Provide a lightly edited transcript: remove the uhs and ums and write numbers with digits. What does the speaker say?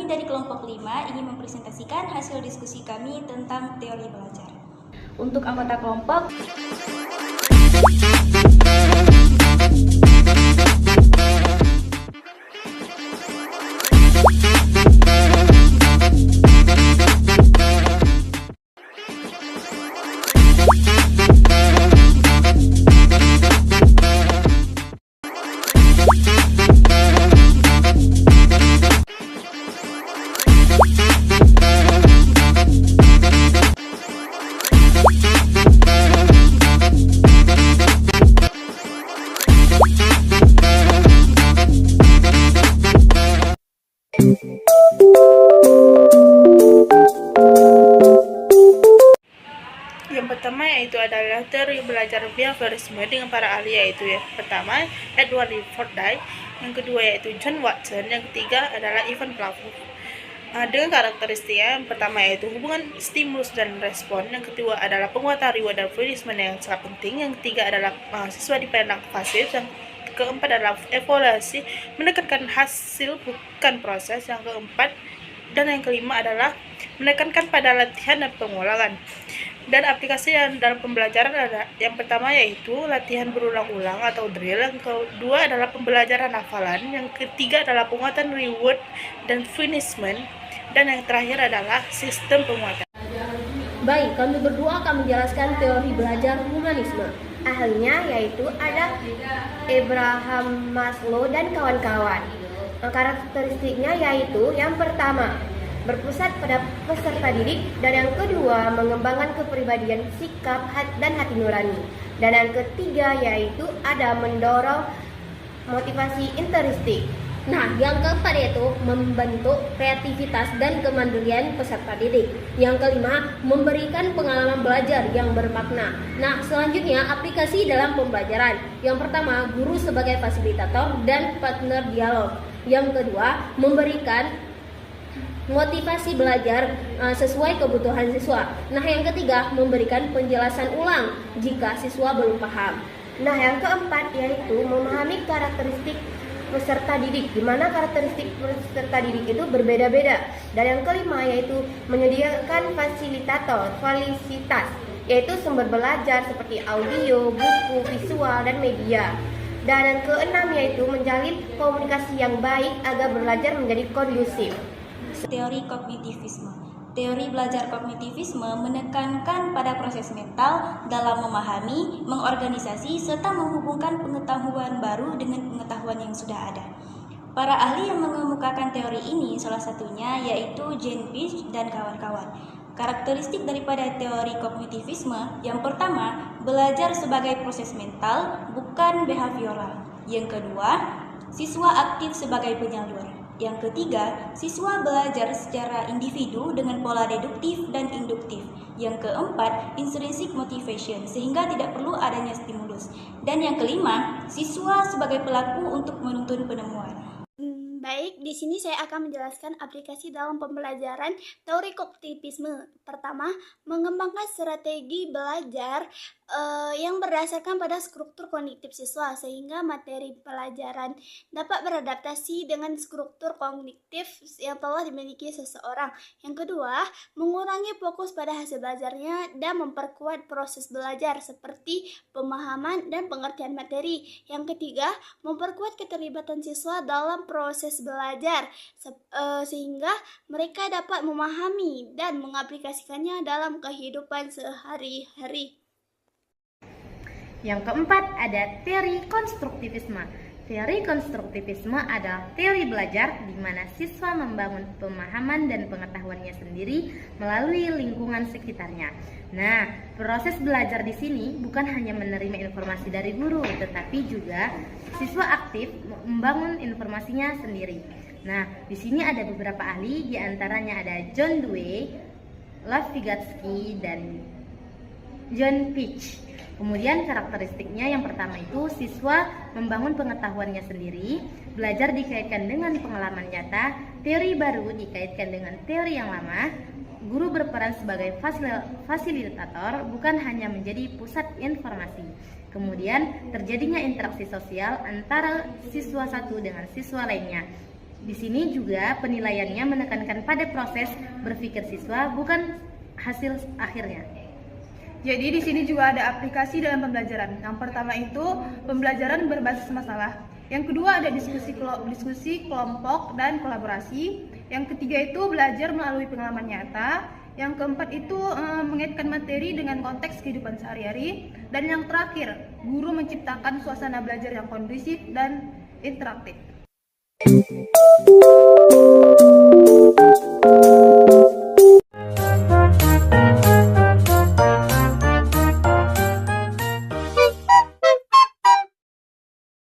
Kami dari kelompok 5 ingin mempresentasikan hasil diskusi kami tentang teori belajar. Untuk anggota kelompok, yang pertama yaitu adalah teori belajar behaviorisme dengan para ahli, yaitu yang pertama Edward Fordyce, yang kedua yaitu John Watson, yang ketiga adalah Ivan Pavlov. Dengan karakteristiknya, yang pertama yaitu hubungan stimulus dan respon, yang kedua adalah penguatan reward dan punishment yang sangat penting, yang ketiga adalah mahasiswa dipandang pasif, yang keempat adalah evaluasi menekankan hasil bukan proses, yang keempat dan yang kelima adalah menekankan pada latihan dan pengulangan. Dan aplikasi yang dalam pembelajaran ada yang pertama yaitu latihan berulang-ulang atau drill, yang kedua adalah pembelajaran hafalan, yang ketiga adalah penguatan reward dan punishment, dan yang terakhir adalah sistem penguatan. Baik, kami berdua akan menjelaskan teori belajar humanisme. Ahlinya yaitu ada Abraham Maslow dan kawan-kawan. Karakteristiknya yaitu yang pertama, berpusat pada peserta didik, dan yang kedua mengembangkan kepribadian, sikap, dan hati nurani, dan yang ketiga yaitu ada mendorong motivasi intrinsik. Nah, yang keempat yaitu membentuk kreativitas dan kemandirian peserta didik. Yang kelima, memberikan pengalaman belajar yang bermakna. Nah, selanjutnya aplikasi dalam pembelajaran. Yang pertama, guru sebagai fasilitator dan partner dialog. Yang kedua, memberikan motivasi belajar sesuai kebutuhan siswa. Nah, yang ketiga, memberikan penjelasan ulang jika siswa belum paham. Nah, yang keempat yaitu memahami karakteristik peserta didik, di mana karakteristik peserta didik itu berbeda-beda. Dan yang kelima yaitu menyediakan fasilitas, yaitu sumber belajar seperti audio, buku, visual, dan media. Dan yang keenam yaitu menjalin komunikasi yang baik agar belajar menjadi kondusif. teori kognitivisme. Teori belajar kognitivisme menekankan pada proses mental dalam memahami, mengorganisasi, serta menghubungkan pengetahuan baru dengan pengetahuan yang sudah ada. Para ahli yang mengemukakan teori ini salah satunya yaitu Jane Peach dan kawan-kawan. Karakteristik daripada teori kognitivisme, yang pertama, belajar sebagai proses mental, bukan behavioral. Yang kedua, siswa aktif sebagai penyalur. Yang ketiga, siswa belajar secara individu dengan pola deduktif dan induktif. Yang keempat, intrinsic motivation, sehingga tidak perlu adanya stimulus. Dan yang kelima, siswa sebagai pelaku untuk menuntun penemuan. Baik, di sini saya akan menjelaskan aplikasi dalam pembelajaran teori kognitivisme. Pertama, mengembangkan strategi belajar yang berdasarkan pada struktur kognitif siswa, sehingga materi pelajaran dapat beradaptasi dengan struktur kognitif yang telah dimiliki seseorang. Yang kedua, mengurangi fokus pada hasil belajarnya dan memperkuat proses belajar seperti pemahaman dan pengertian materi. Yang ketiga, memperkuat keterlibatan siswa dalam proses belajar sehingga mereka dapat memahami dan mengaplikasikannya dalam kehidupan sehari-hari. Yang keempat ada teori konstruktivisme. Teori konstruktivisme adalah teori belajar di mana siswa membangun pemahaman dan pengetahuannya sendiri melalui lingkungan sekitarnya. Nah, proses belajar di sini bukan hanya menerima informasi dari guru, tetapi juga siswa aktif membangun informasinya sendiri. Nah, di sini ada beberapa ahli, di antaranya ada John Dewey, Lev Vygotsky, dan John Peach. Kemudian karakteristiknya yang pertama itu siswa membangun pengetahuannya sendiri, belajar dikaitkan dengan pengalaman nyata, teori baru dikaitkan dengan teori yang lama, guru berperan sebagai fasilitator bukan hanya menjadi pusat informasi. Kemudian terjadinya interaksi sosial antara siswa satu dengan siswa lainnya. Di sini juga penilaiannya menekankan pada proses berpikir siswa, bukan hasil akhirnya. Jadi di sini juga ada aplikasi dalam pembelajaran. Yang pertama itu pembelajaran berbasis masalah. Yang kedua ada diskusi kelompok dan kolaborasi. Yang ketiga itu belajar melalui pengalaman nyata. Yang keempat itu mengaitkan materi dengan konteks kehidupan sehari-hari. Dan yang terakhir, guru menciptakan suasana belajar yang kondusif dan interaktif.